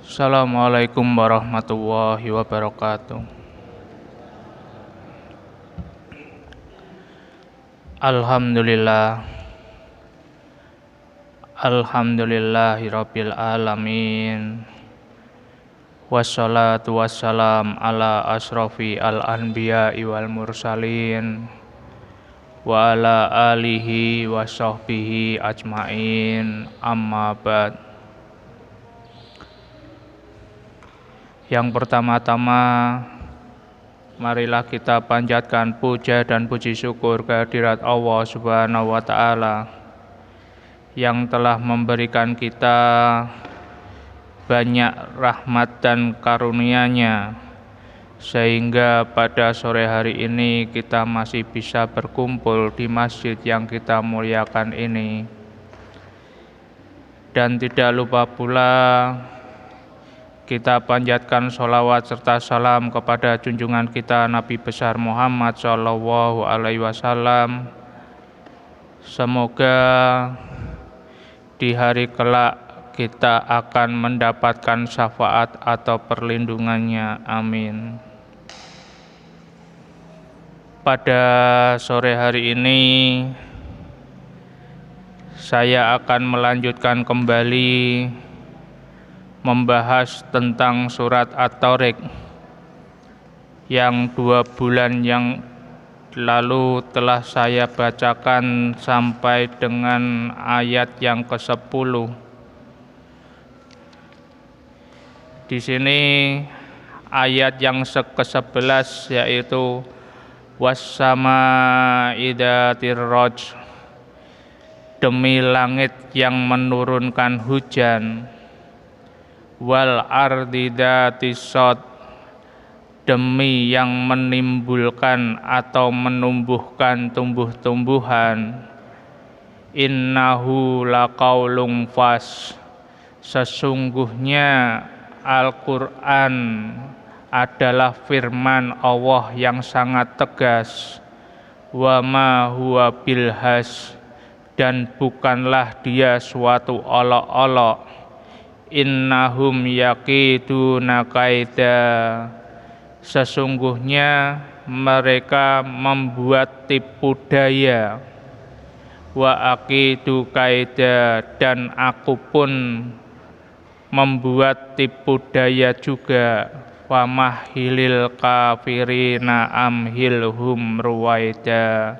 Assalamualaikum warahmatullahi wabarakatuh. Alhamdulillah, alhamdulillahirabbil alamin. Wassalatu wassalam ala asrofi al-anbiya'i wal mursalin wa ala alihi wa sahbihi ajmain, amma ba'd. Yang pertama-tama, marilah kita panjatkan puja dan puji syukur kehadirat Allah Subhanahu wa Ta'ala yang telah memberikan kita banyak rahmat dan karunia-Nya, sehingga pada sore hari ini kita masih bisa berkumpul di masjid yang kita muliakan ini. Dan tidak lupa pula kita panjatkan sholawat serta salam kepada junjungan kita Nabi besar Muhammad Shallallahu Alaihi Wasallam. Semoga di hari kelak kita akan mendapatkan syafaat atau perlindungannya. Amin. Pada sore hari ini saya akan melanjutkan kembali membahas tentang surat At-Thariq yang 2 bulan yang lalu telah saya bacakan sampai dengan ayat yang ke-10. Di sini ayat yang ke-11 yaitu was-samaa'i dzatir raj'i, demi langit yang menurunkan hujan, wal ardi dzatis shad, demi yang menimbulkan atau menumbuhkan tumbuh-tumbuhan, innahu laqaulun fas, sesungguhnya Al-Quran adalah firman Allah yang sangat tegas, wa ma huwa bilhas, dan bukanlah dia suatu olok-olok, innahum yaqiduna kaida, sesungguhnya mereka membuat tipu daya, wa aqidu kaida, dan aku pun membuat tipu daya juga, wa mahilil kafirina amhilhum ruwaida,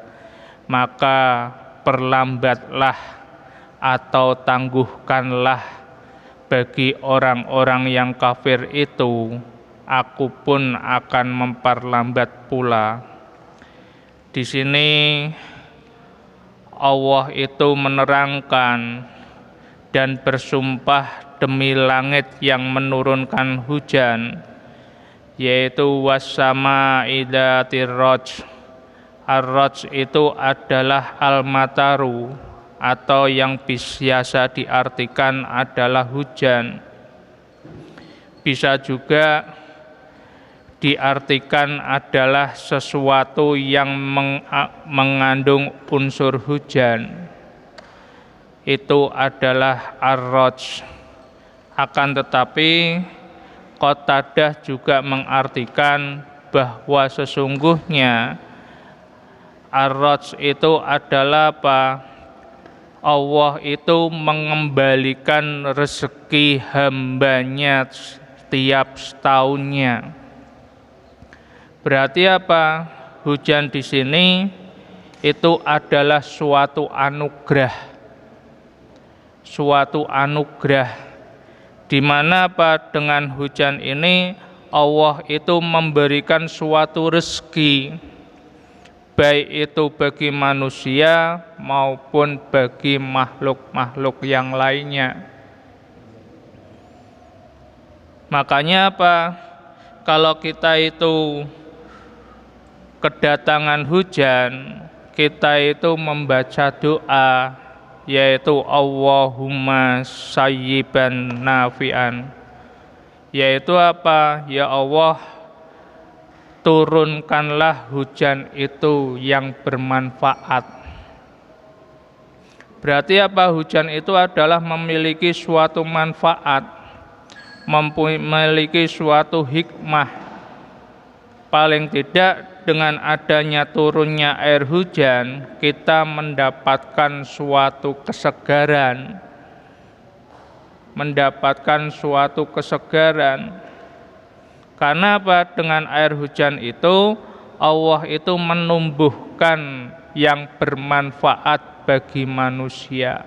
maka perlambatlah atau tangguhkanlah bagi orang-orang yang kafir itu, aku pun akan memperlambat pula. Di sini Allah itu menerangkan dan bersumpah demi langit yang menurunkan hujan, yaitu was-samaa'i dzatir raj'i. Ar-raj'i itu adalah al-mataru, atau yang biasa diartikan adalah hujan. Bisa juga diartikan adalah sesuatu yang mengandung unsur hujan. Itu adalah ar-raj'i. Akan tetapi Qatadah juga mengartikan bahwa sesungguhnya ar-raj'i itu adalah apa? Allah itu mengembalikan rezeki hambanya setiap setahunnya. Berarti apa? Hujan di sini itu adalah suatu anugerah. Suatu anugerah. Di mana apa? Dengan hujan ini Allah itu memberikan suatu rezeki, baik itu bagi manusia maupun bagi makhluk-makhluk yang lainnya. Makanya apa? Kalau kita itu kedatangan hujan, kita itu membaca doa, yaitu Allahumma sayyiban nafi'an, yaitu apa? Ya Allah, turunkanlah hujan itu yang bermanfaat. Berarti apa? Hujan itu adalah memiliki suatu manfaat. memiliki suatu hikmah. Paling tidak dengan adanya turunnya air hujan, kita mendapatkan suatu kesegaran. Karena apa? Dengan air hujan itu Allah itu menumbuhkan yang bermanfaat bagi manusia.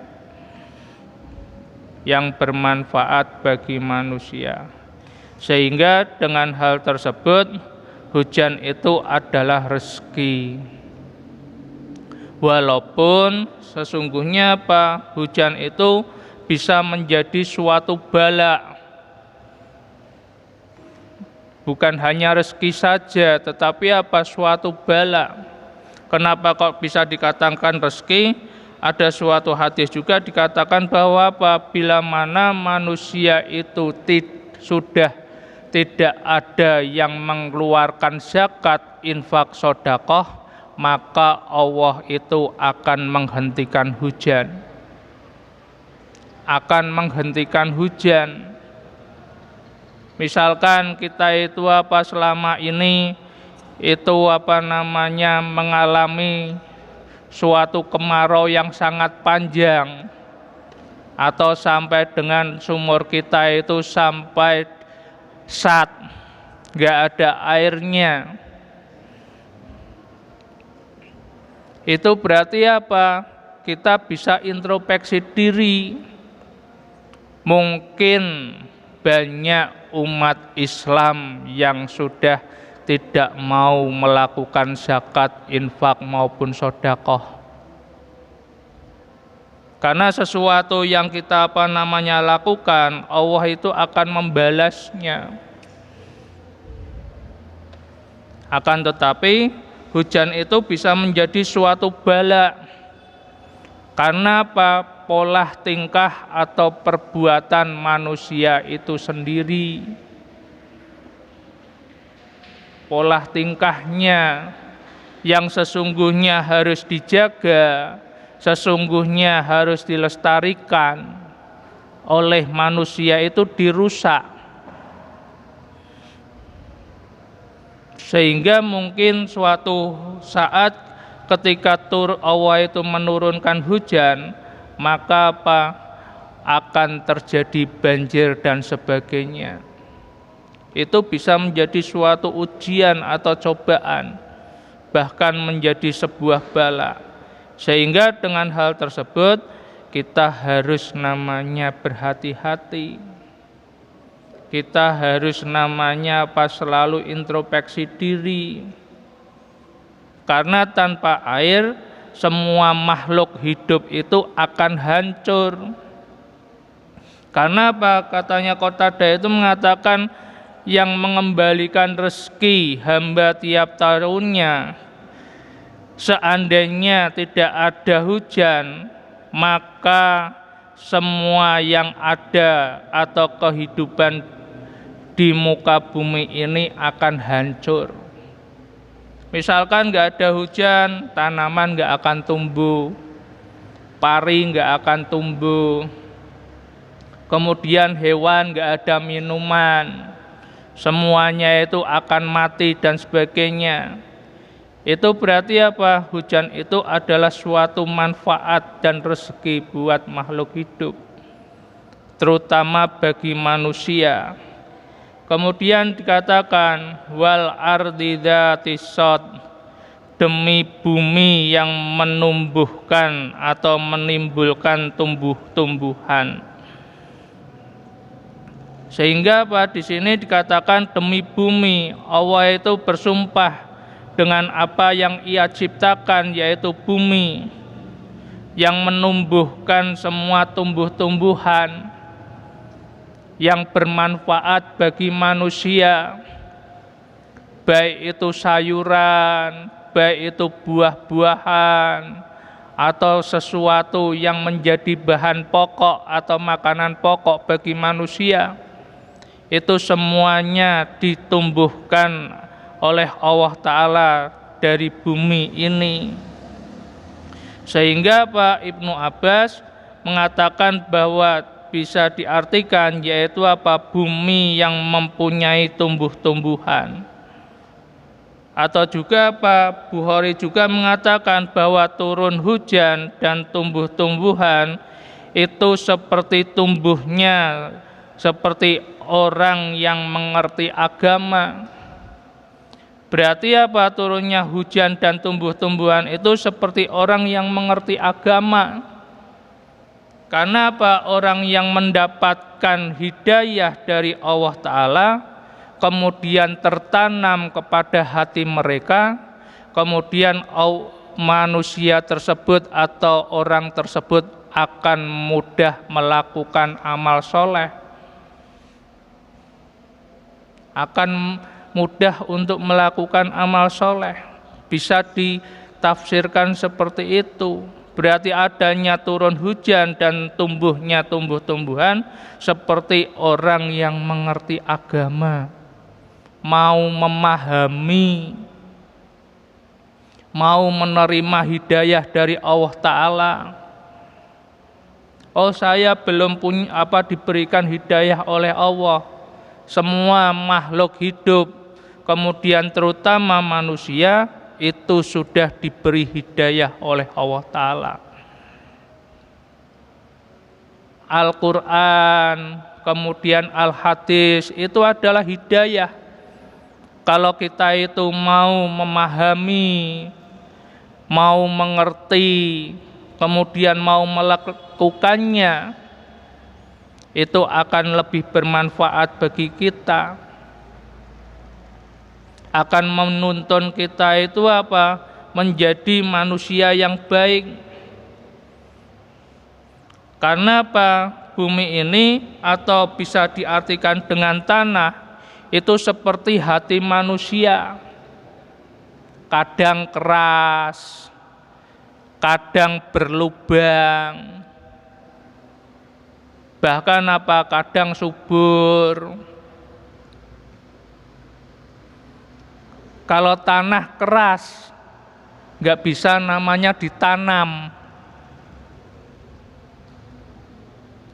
Sehingga dengan hal tersebut hujan itu adalah rezeki. Walaupun sesungguhnya apa? Hujan itu bisa menjadi suatu bala. Bukan hanya rezeki saja, tetapi apa? Suatu bala. Kenapa kok bisa dikatakan rezeki? Ada suatu hadis juga dikatakan bahwa apabila mana manusia itu sudah tidak ada yang mengeluarkan zakat, infak, sedekah, maka Allah itu akan menghentikan hujan. Misalkan kita itu selama ini itu mengalami suatu kemarau yang sangat panjang, atau sampai dengan sumur kita itu sampai nggak ada airnya. Itu berarti apa? Kita bisa introspeksi diri. Mungkin banyak umat Islam yang sudah tidak mau melakukan zakat, infak maupun sedekah. Karena sesuatu yang kita lakukan, Allah itu akan membalasnya. Akan tetapi hujan itu bisa menjadi suatu bala. Karena apa? Pola tingkah atau perbuatan manusia itu sendiri. Pola tingkahnya yang sesungguhnya harus dijaga, sesungguhnya harus dilestarikan, oleh manusia itu dirusak. Sehingga mungkin suatu saat ketika Allah itu menurunkan hujan, maka akan terjadi banjir dan sebagainya. Itu bisa menjadi suatu ujian atau cobaan, bahkan menjadi sebuah bala. Sehingga dengan hal tersebut kita harus berhati-hati. Kita harus selalu introspeksi diri. Karena tanpa air semua makhluk hidup itu akan hancur. Karena apa? Katanya Qatadah itu mengatakan yang mengembalikan rezeki hamba tiap tahunnya, seandainya tidak ada hujan, maka semua yang ada atau kehidupan di muka bumi ini akan hancur. Misalkan nggak ada hujan, tanaman nggak akan tumbuh, pari nggak akan tumbuh, kemudian hewan nggak ada minuman, semuanya itu akan mati dan sebagainya. Itu berarti apa? Hujan itu adalah suatu manfaat dan rezeki buat makhluk hidup, terutama bagi manusia. Kemudian dikatakan wal ardi dzatis shad, demi bumi yang menumbuhkan atau menimbulkan tumbuh-tumbuhan. Sehingga di sini dikatakan demi bumi, Allah itu bersumpah dengan apa yang Ia ciptakan, yaitu bumi yang menumbuhkan semua tumbuh-tumbuhan yang bermanfaat bagi manusia, baik itu sayuran, baik itu buah-buahan, atau sesuatu yang menjadi bahan pokok atau makanan pokok bagi manusia. Itu semuanya ditumbuhkan oleh Allah Ta'ala dari bumi ini. Sehingga Ibnu Abbas mengatakan bahwa bisa diartikan yaitu apa? Bumi yang mempunyai tumbuh-tumbuhan. Atau juga apa? Bukhari juga mengatakan bahwa turun hujan dan tumbuh-tumbuhan itu seperti tumbuhnya seperti orang yang mengerti agama. Berarti apa? Turunnya hujan dan tumbuh-tumbuhan itu seperti orang yang mengerti agama. Karena apa? Orang yang mendapatkan hidayah dari Allah Ta'ala kemudian tertanam kepada hati mereka, kemudian manusia tersebut atau orang tersebut akan mudah melakukan amal soleh, akan mudah untuk melakukan amal soleh. Bisa ditafsirkan seperti itu. Berarti adanya turun hujan dan tumbuhnya tumbuh-tumbuhan seperti orang yang mengerti agama, mau memahami, mau menerima hidayah dari Allah Ta'ala. Oh, saya belum punya diberikan hidayah oleh Allah. Semua makhluk hidup, kemudian terutama manusia, itu sudah diberi hidayah oleh Allah Ta'ala. Al-Quran, kemudian Al-Hadis, itu adalah hidayah. Kalau kita itu mau memahami, mau mengerti, kemudian mau melakukannya, itu akan lebih bermanfaat bagi kita, akan menuntun kita itu apa? Menjadi manusia yang baik. Karena apa? Bumi ini atau bisa diartikan dengan tanah itu seperti hati manusia, kadang keras, kadang berlubang, bahkan apa? Kadang subur. Kalau tanah keras, nggak bisa namanya ditanam.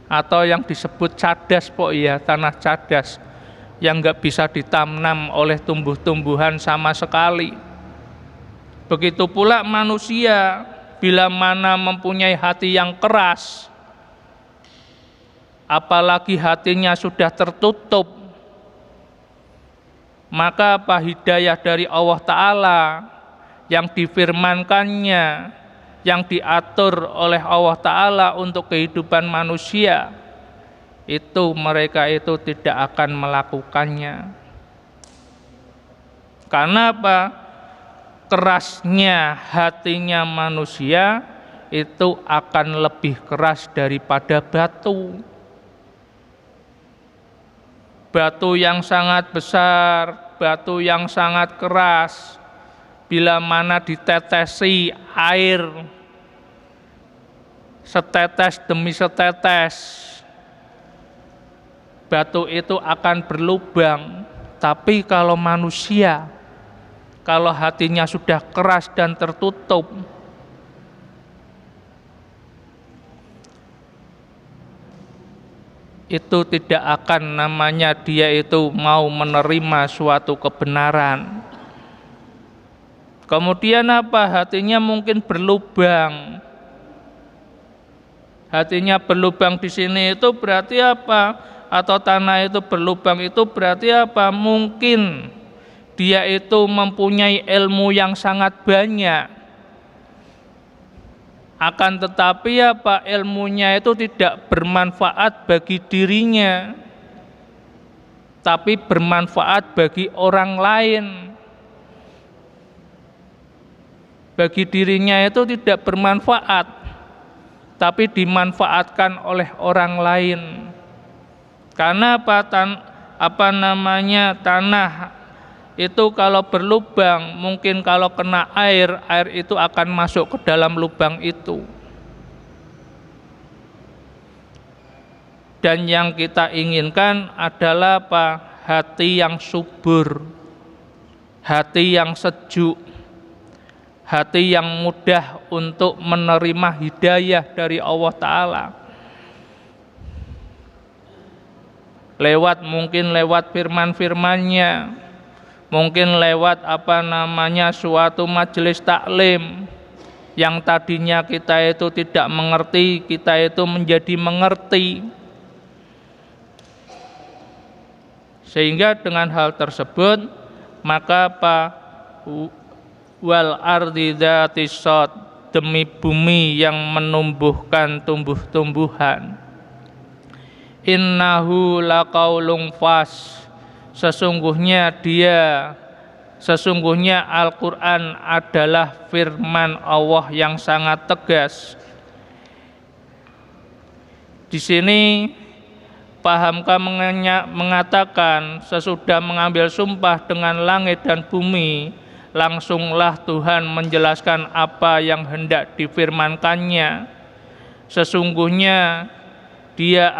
Atau yang disebut cadas, tanah cadas, yang nggak bisa ditanam oleh tumbuh-tumbuhan sama sekali. Begitu pula manusia, bila mana mempunyai hati yang keras, apalagi hatinya sudah tertutup, maka apa? Hidayah dari Allah Ta'ala yang difirmankannya, yang diatur oleh Allah Ta'ala untuk kehidupan manusia, itu mereka itu tidak akan melakukannya. Karena apa? Kerasnya hatinya manusia itu akan lebih keras daripada batu. Batu yang sangat besar, batu yang sangat keras, bila mana ditetesi air setetes demi setetes, batu itu akan berlubang. Tapi kalau manusia, kalau hatinya sudah keras dan tertutup, itu tidak akan namanya dia itu mau menerima suatu kebenaran. Kemudian apa? Hatinya mungkin berlubang. Hatinya berlubang di sini itu berarti apa? Atau tanah itu berlubang itu berarti apa? Mungkin dia itu mempunyai ilmu yang sangat banyak. Akan tetapi apa? Ilmunya itu tidak bermanfaat bagi dirinya, tapi bermanfaat bagi orang lain. Bagi dirinya itu tidak bermanfaat, tapi dimanfaatkan oleh orang lain. Karena apa? Tanah itu kalau berlubang, mungkin kalau kena air, air itu akan masuk ke dalam lubang itu. Dan yang kita inginkan adalah apa? Hati yang subur, hati yang sejuk, hati yang mudah untuk menerima hidayah dari Allah Ta'ala. mungkin lewat firman-firmannya, mungkin lewat suatu majelis taklim yang tadinya kita itu tidak mengerti, kita itu menjadi mengerti. Sehingga dengan hal tersebut maka wal ardi dzatis shad, demi bumi yang menumbuhkan tumbuh-tumbuhan, innahu laqaulun fas, sesungguhnya Al-Quran adalah firman Allah yang sangat tegas. Di sini Pak Hamka mengatakan, sesudah mengambil sumpah dengan langit dan bumi, langsunglah Tuhan menjelaskan apa yang hendak difirmankannya. Sesungguhnya Dia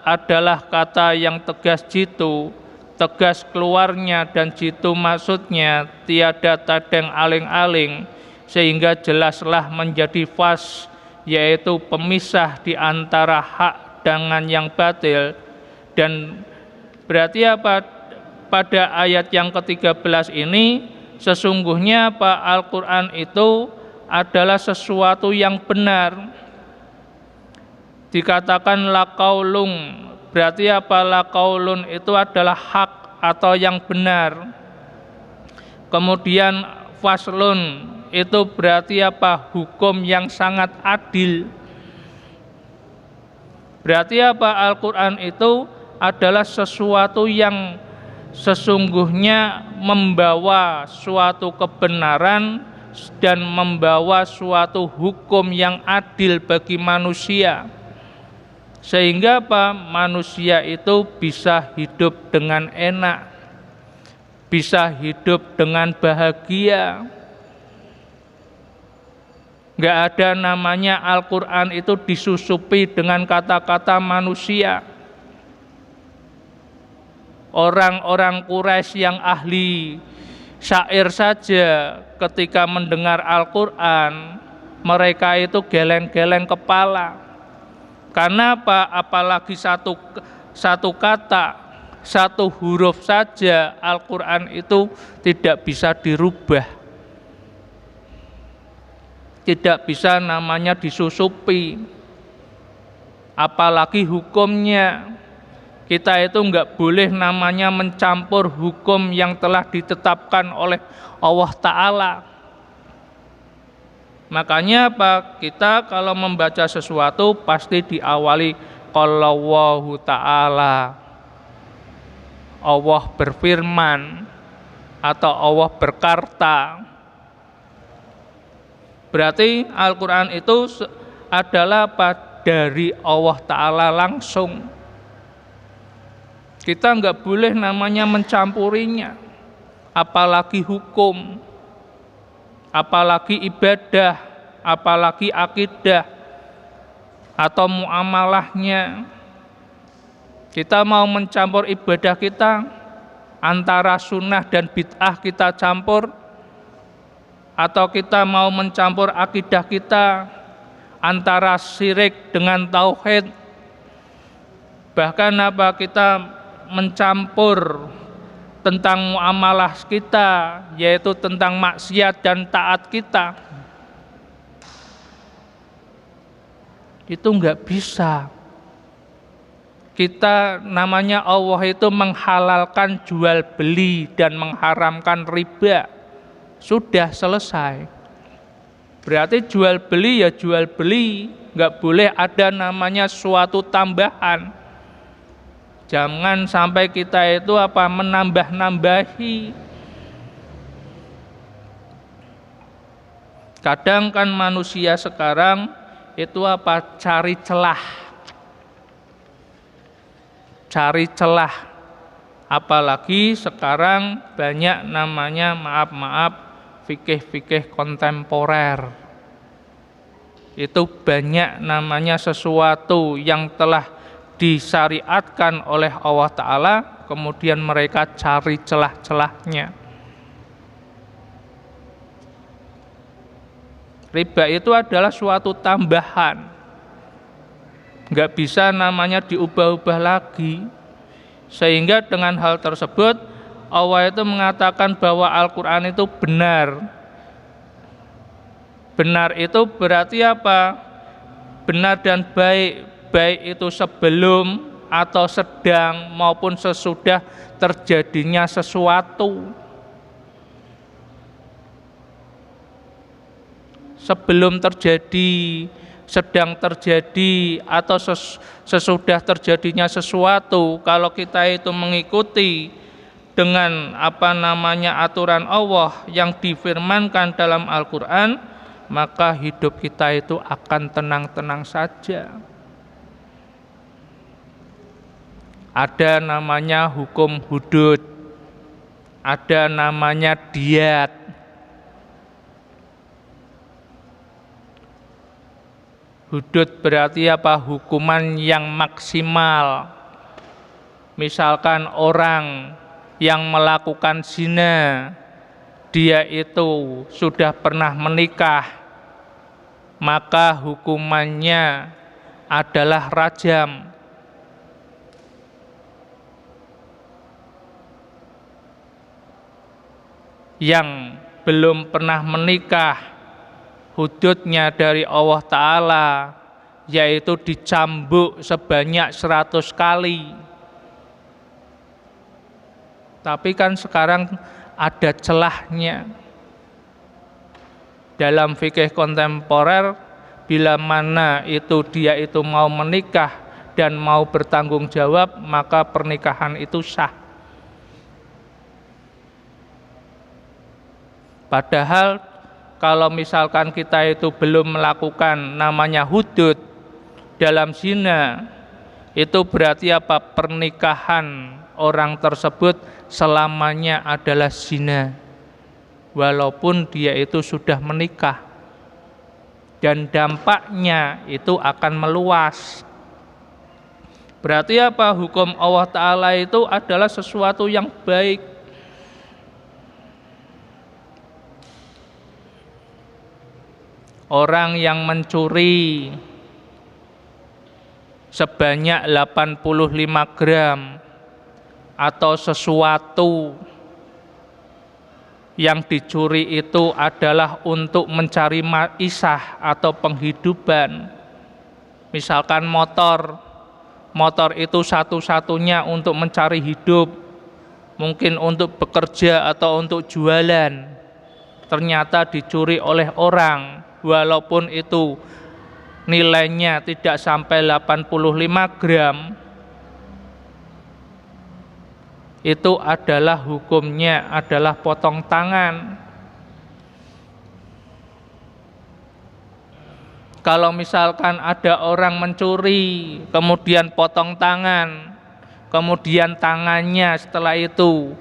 adalah kata yang tegas jitu, tegas keluarnya dan jitu maksudnya, tiada tadeng aling-aling, sehingga jelaslah menjadi fas, yaitu pemisah di antara hak dengan yang batil. Dan berarti pada ayat yang ke-13 ini sesungguhnya Al-Quran itu adalah sesuatu yang benar. Dikatakan laqaulun, berarti laqaulun itu adalah hak atau yang benar. Kemudian faslun itu berarti hukum yang sangat adil. Berarti Al-Quran itu adalah sesuatu yang sesungguhnya membawa suatu kebenaran dan membawa suatu hukum yang adil bagi manusia, sehingga manusia itu bisa hidup dengan enak, bisa hidup dengan bahagia. Nggak ada namanya Al-Quran itu disusupi dengan kata-kata manusia. Orang-orang Quraisy yang ahli syair saja ketika mendengar Al-Quran, mereka itu geleng-geleng kepala. Karena apalagi satu kata, satu huruf saja Al-Quran itu tidak bisa dirubah, tidak bisa namanya disusupi, apalagi hukumnya. Kita itu enggak boleh namanya mencampur hukum yang telah ditetapkan oleh Allah Ta'ala. Makanya kita kalau membaca sesuatu pasti diawali qallallahu ta'ala, Allah berfirman atau Allah berkata. Berarti Al-Quran itu adalah dari Allah Ta'ala langsung. Kita enggak boleh namanya mencampurinya, apalagi hukum, apalagi ibadah, apalagi akidah atau muamalahnya. Kita mau mencampur ibadah kita, antara sunnah dan bid'ah kita campur, atau kita mau mencampur akidah kita antara syirik dengan tauhid, bahkan kita mencampur tentang muamalah kita, yaitu tentang maksiat dan taat kita, itu enggak bisa. Kita namanya Allah itu menghalalkan jual beli dan mengharamkan riba. Sudah selesai. Berarti jual beli ya jual beli, nggak boleh ada namanya suatu tambahan. Jangan sampai kita itu menambah-nambahi. Kadang kan manusia sekarang itu cari celah. Cari celah. Apalagi sekarang banyak namanya fikih-fikih kontemporer. Itu banyak namanya sesuatu yang telah disyariatkan oleh Allah Ta'ala, kemudian mereka cari celah-celahnya. Riba itu adalah suatu tambahan, nggak bisa namanya diubah-ubah lagi. Sehingga dengan hal tersebut Allah itu mengatakan bahwa Al-Quran itu benar. Benar itu berarti apa? Benar dan baik. Baik itu sebelum atau sedang maupun sesudah terjadinya sesuatu. Sebelum terjadi, sedang terjadi, atau sesudah terjadinya sesuatu, kalau kita itu mengikuti dengan aturan Allah yang difirmankan dalam Al-Quran, maka hidup kita itu akan tenang-tenang saja. Ada namanya hukum hudud, ada namanya diat. Hudud berarti apa? Hukuman yang maksimal. Misalkan orang yang melakukan zina, dia itu sudah pernah menikah, maka hukumannya adalah rajam. Yang belum pernah menikah, hududnya dari Allah Ta'ala yaitu dicambuk sebanyak 100 kali. Tapi kan sekarang ada celahnya. Dalam fikih kontemporer, bila mana itu dia itu mau menikah dan mau bertanggung jawab, maka pernikahan itu sah. Padahal kalau misalkan kita itu belum melakukan namanya hudud dalam zina, itu berarti apa? Pernikahan orang tersebut selamanya adalah zina, walaupun dia itu sudah menikah, dan dampaknya itu akan meluas. Berarti apa? Hukum Allah Ta'ala itu adalah sesuatu yang baik. Orang yang mencuri sebanyak 85 gram atau sesuatu yang dicuri itu adalah untuk mencari maisah atau penghidupan. Misalkan motor itu satu-satunya untuk mencari hidup, mungkin untuk bekerja atau untuk jualan, ternyata dicuri oleh orang. Walaupun itu nilainya tidak sampai 85 gram, itu adalah hukumnya adalah potong tangan. Kalau misalkan ada orang mencuri, kemudian potong tangan, kemudian tangannya setelah itu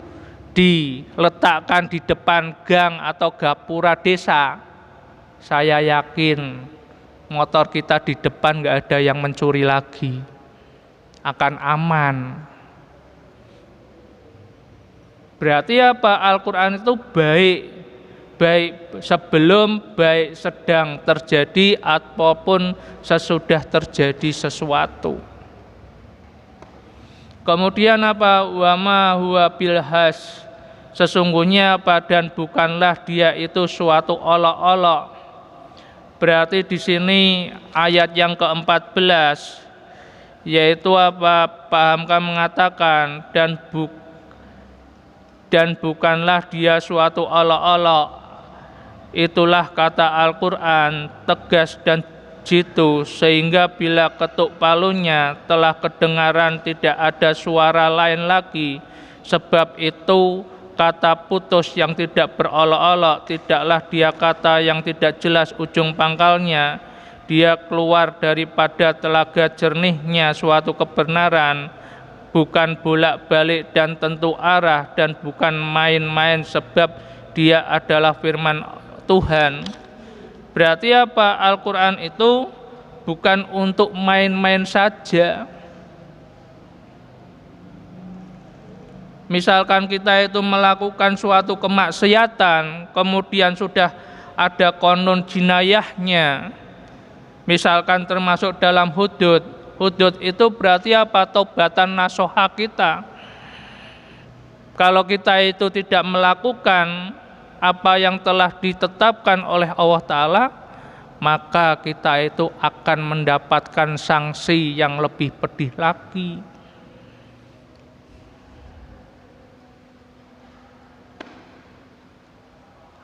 diletakkan di depan gang atau gapura desa, saya yakin motor kita di depan nggak ada yang mencuri lagi, akan aman. Berarti apa? Al-Quran itu baik sebelum, baik sedang terjadi, ataupun sesudah terjadi sesuatu. Kemudian apa? Wama huwa bilhas, sesungguhnya apa? Dan bukanlah dia itu suatu olok-olok. Berarti di sini ayat yang ke-14, yaitu apa? Pak Hamka mengatakan dan bukanlah dia suatu olok-olok. Itulah kata Al-Quran, tegas dan jitu, sehingga bila ketuk palunya telah kedengaran tidak ada suara lain lagi. Sebab itu kata putus yang tidak berolok-olok, tidaklah dia kata yang tidak jelas ujung pangkalnya. Dia keluar daripada telaga jernihnya suatu kebenaran, bukan bolak-balik dan tentu arah, dan bukan main-main, sebab dia adalah firman Tuhan. Berarti apa? Al-Quran itu bukan untuk main-main saja. Misalkan kita itu melakukan suatu kemaksiatan, kemudian sudah ada konon jinayahnya, misalkan termasuk dalam hudud. Hudud itu berarti apa? Taubatan nasuha kita. Kalau kita itu tidak melakukan apa yang telah ditetapkan oleh Allah Ta'ala, maka kita itu akan mendapatkan sanksi yang lebih pedih lagi.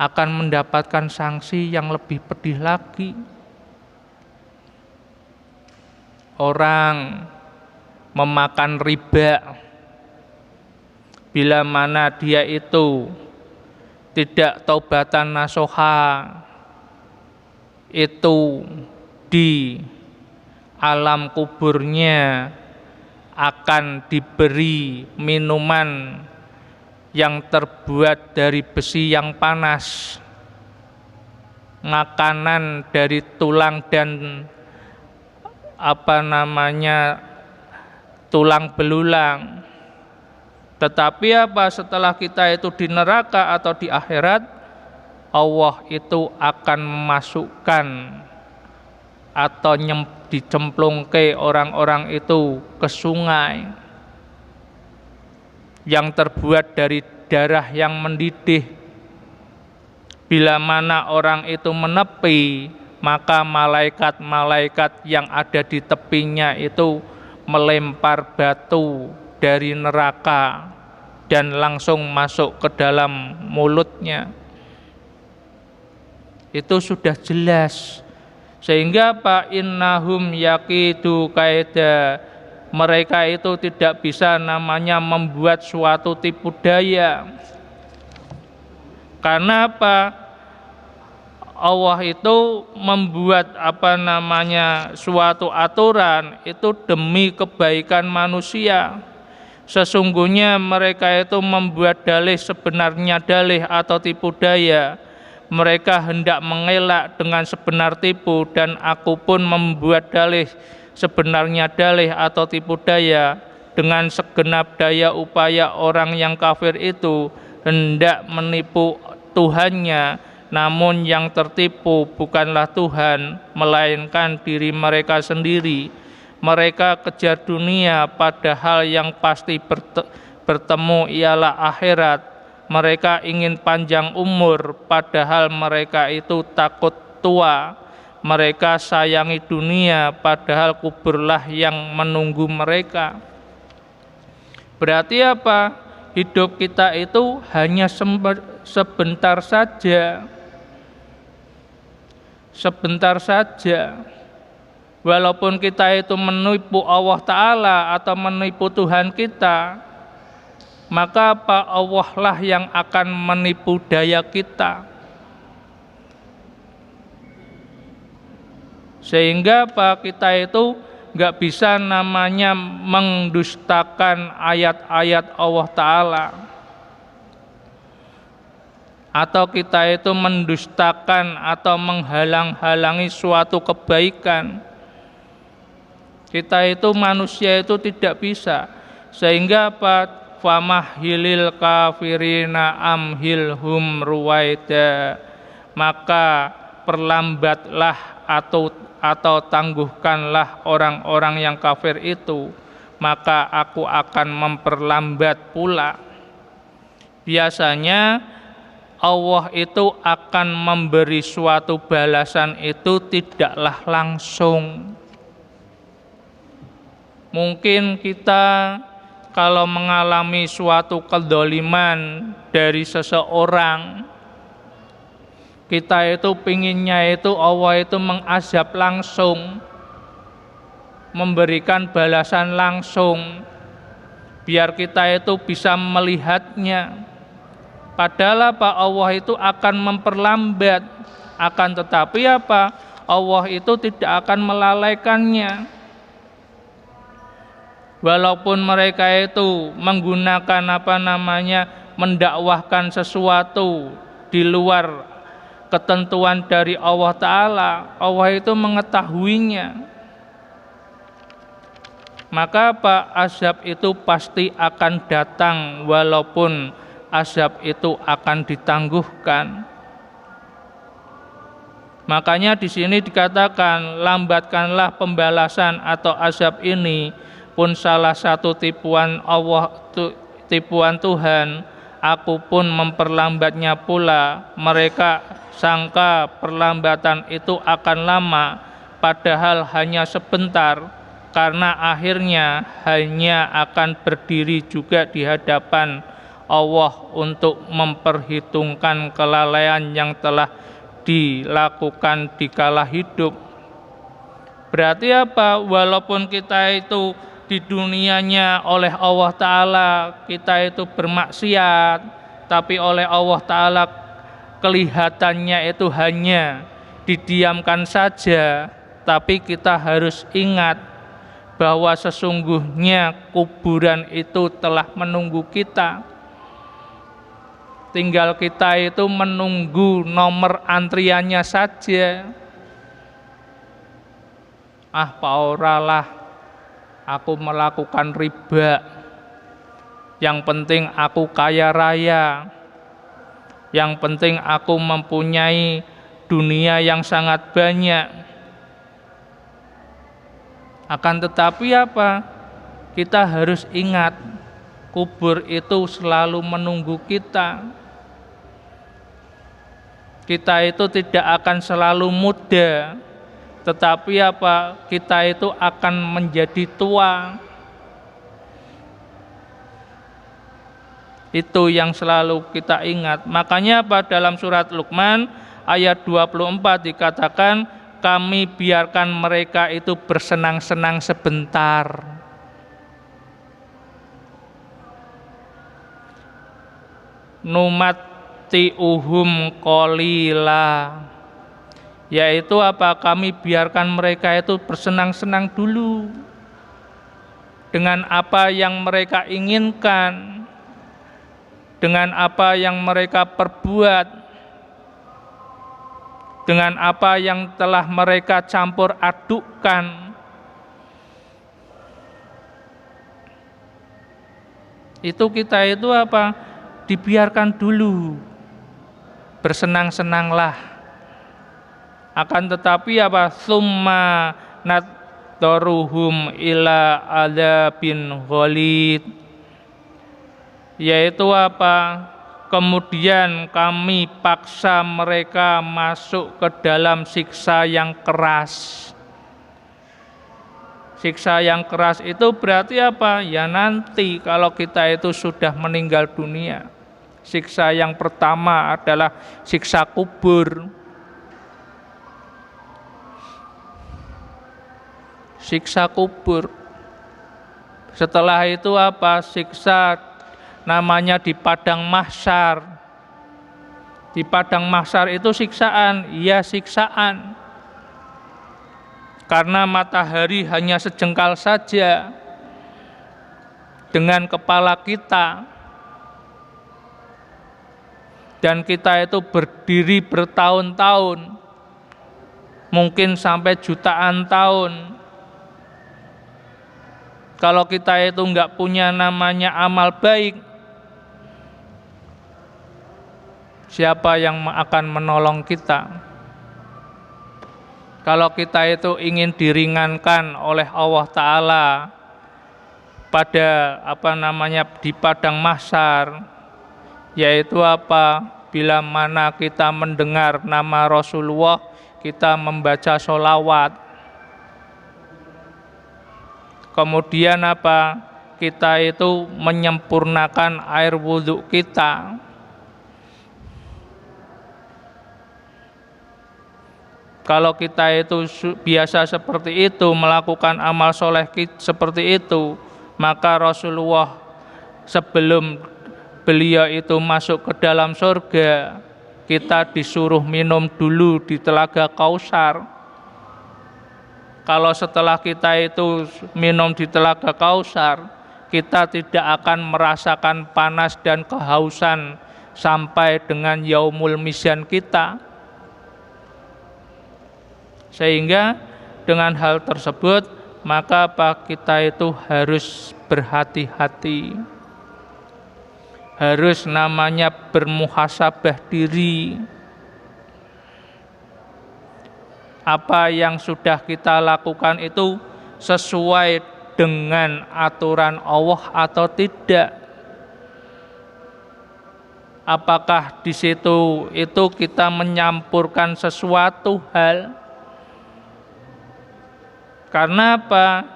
Akan mendapatkan sanksi yang lebih pedih lagi. Orang memakan riba, bila mana dia itu tidak taubatan nasuha, itu di alam kuburnya akan diberi minuman yang terbuat dari besi yang panas, makanan dari tulang dan tulang belulang. Tetapi setelah kita itu di neraka atau di akhirat, Allah itu akan memasukkan atau dicemplungke orang-orang itu ke sungai yang terbuat dari darah yang mendidih. Bila mana orang itu menepi, maka malaikat-malaikat yang ada di tepinya itu melempar batu dari neraka dan langsung masuk ke dalam mulutnya. Itu sudah jelas. Sehingga innahum yakidu kaida, mereka itu tidak bisa namanya membuat suatu tipu daya. Karena Allah itu membuat suatu aturan itu demi kebaikan manusia. Sesungguhnya mereka itu membuat dalih sebenarnya dalih atau tipu daya. Mereka hendak mengelak dengan sebenar tipu, dan aku pun membuat dalih sebenarnya dalih atau tipu daya dengan segenap daya upaya orang yang kafir itu hendak menipu Tuhannya, namun yang tertipu bukanlah Tuhan, melainkan diri mereka sendiri. Mereka kejar dunia, padahal yang pasti bertemu ialah akhirat. Mereka ingin panjang umur, padahal mereka itu takut tua. Mereka sayangi dunia, padahal kuburlah yang menunggu mereka. Berarti hidup kita itu hanya sebentar saja. Sebentar saja. Walaupun kita itu menipu Allah Ta'ala atau menipu Tuhan kita, maka Allah lah yang akan menipu daya kita. Sehingga kita itu nggak bisa namanya mendustakan ayat-ayat Allah Ta'ala, atau kita itu mendustakan atau menghalang-halangi suatu kebaikan. Kita itu manusia itu tidak bisa. Sehingga famahhilil kafirina amhilhum ruwaida, maka perlambatlah atau tangguhkanlah orang-orang yang kafir itu, maka aku akan memperlambat pula. Biasanya Allah itu akan memberi suatu balasan itu tidaklah langsung. Mungkin kita kalau mengalami suatu kezaliman dari seseorang, kita itu pinginnya itu Allah itu mengazab langsung, memberikan balasan langsung, biar kita itu bisa melihatnya. Padahal Allah itu akan memperlambat, akan tetapi Allah itu tidak akan melalaikannya. Walaupun mereka itu menggunakan mendakwahkan sesuatu di luar ketentuan dari Allah Ta'ala, Allah itu mengetahuinya. Maka azab itu pasti akan datang, walaupun azab itu akan ditangguhkan. Makanya di sini dikatakan, lambatkanlah pembalasan atau azab ini pun salah satu tipuan Allah tipuan Tuhan, aku pun memperlambatnya pula. Mereka sangka perlambatan itu akan lama, padahal hanya sebentar, karena akhirnya hanya akan berdiri juga di hadapan Allah untuk memperhitungkan kelalaian yang telah dilakukan di kala hidup. Berarti apa? Walaupun kita itu di dunianya oleh Allah Ta'ala kita itu bermaksiat, tapi oleh Allah Ta'ala kelihatannya itu hanya didiamkan saja, tapi kita harus ingat bahwa sesungguhnya kuburan itu telah menunggu kita. Tinggal kita itu menunggu nomor antriannya saja. Pauralah aku melakukan riba, yang penting aku kaya raya, yang penting aku mempunyai dunia yang sangat banyak. Akan tetapi apa? Kita harus ingat, kubur itu selalu menunggu kita. Kita itu tidak akan selalu muda, tetapi apa? Kita itu akan menjadi tua. Itu yang selalu kita ingat. Makanya apa? Dalam surat Luqman ayat 24 dikatakan, kami biarkan mereka itu bersenang-senang sebentar. Numati'uhum qalila, yaitu apa? Kami biarkan mereka itu bersenang-senang dulu dengan apa yang mereka inginkan, dengan apa yang mereka perbuat, dengan apa yang telah mereka campur adukkan. Itu kita itu apa? Dibiarkan dulu, bersenang-senanglah. Akan tetapi apa? Summa nadzaruhum ila adzabin ghalid, yaitu apa? Kemudian kami paksa mereka masuk ke dalam siksa yang keras. Siksa yang keras itu berarti apa? Ya nanti kalau kita itu sudah meninggal dunia. Siksa yang pertama adalah siksa kubur. Siksa kubur. Setelah itu apa? Siksa namanya di padang mahsyar. Di padang mahsyar itu siksaan, iya siksaan. Karena matahari hanya sejengkal saja dengan kepala kita. Dan kita itu berdiri bertahun-tahun, mungkin sampai jutaan tahun. Kalau kita itu enggak punya namanya amal baik, siapa yang akan menolong kita? Kalau kita itu ingin diringankan oleh Allah Ta'ala pada di padang mahsyar, yaitu apa? Bila mana kita mendengar nama Rasulullah, kita membaca sholawat. Kemudian apa? Kita itu menyempurnakan air wudhu kita. Kalau kita itu biasa seperti itu, melakukan amal soleh seperti itu, maka Rasulullah sebelum beliau itu masuk ke dalam surga, kita disuruh minum dulu di telaga Kausar. Kalau setelah kita itu minum di telaga Kausar, kita tidak akan merasakan panas dan kehausan sampai dengan yaumul misyan kita. Sehingga dengan hal tersebut, maka kita itu harus berhati-hati. Harus namanya bermuhasabah diri. Apa yang sudah kita lakukan itu sesuai dengan aturan Allah atau tidak. apakah di situ itu kita menyampurkan sesuatu hal? Karena apa?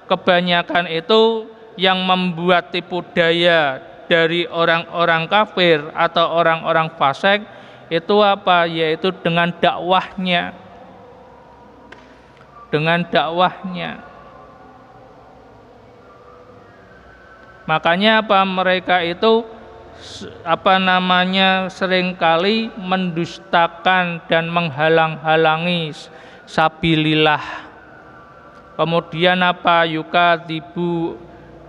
Kebanyakan itu yang membuat tipu daya dari orang-orang kafir atau orang-orang fasik itu apa? Yaitu dengan dakwahnya. Dengan dakwahnya. Makanya apa? Mereka itu seringkali mendustakan dan menghalang-halangi sabilillah. Kemudian apa? Yukadibu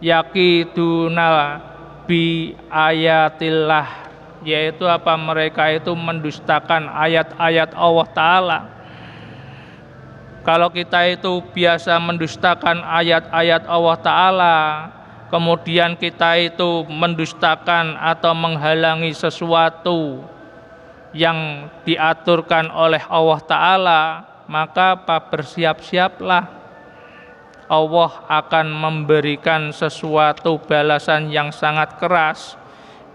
yakiduna bi ayatillah, yaitu apa? Mereka itu mendustakan ayat-ayat Allah Ta'ala. Kalau kita itu biasa mendustakan ayat-ayat Allah Ta'ala, kemudian kita itu mendustakan atau menghalangi sesuatu yang diaturkan oleh Allah Ta'ala, maka bersiap-siaplah, Allah akan memberikan sesuatu balasan yang sangat keras,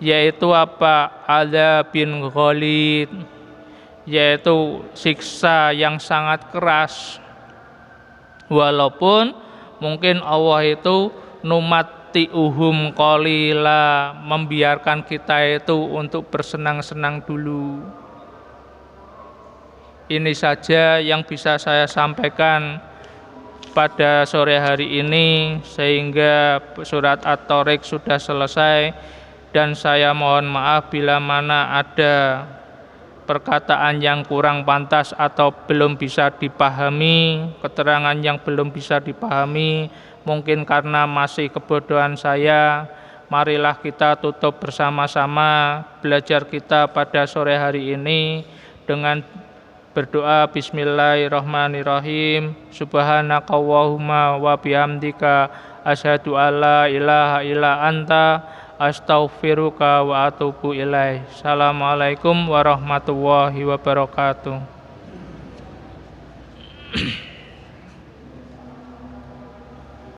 yaitu apa? Adzabin ghalid, yaitu siksa yang sangat keras. Walaupun mungkin Allah itu numati'uhum qalila, membiarkan kita itu untuk bersenang-senang dulu. Ini saja yang bisa saya sampaikan pada sore hari ini, sehingga surat At-Thariq sudah selesai, dan saya mohon maaf bila mana ada perkataan yang kurang pantas atau belum bisa dipahami, keterangan yang belum bisa dipahami, mungkin karena masih kebodohan saya. Marilah kita tutup bersama-sama belajar kita pada sore hari ini dengan berdoa bismillahirrahmanirrahim. Subhanakallahumma wa bihamdika asyhadu alla ilaha illa anta astaghfiruka wa atubu ilaih. Assalamualaikum warahmatullahi wabarakatuh.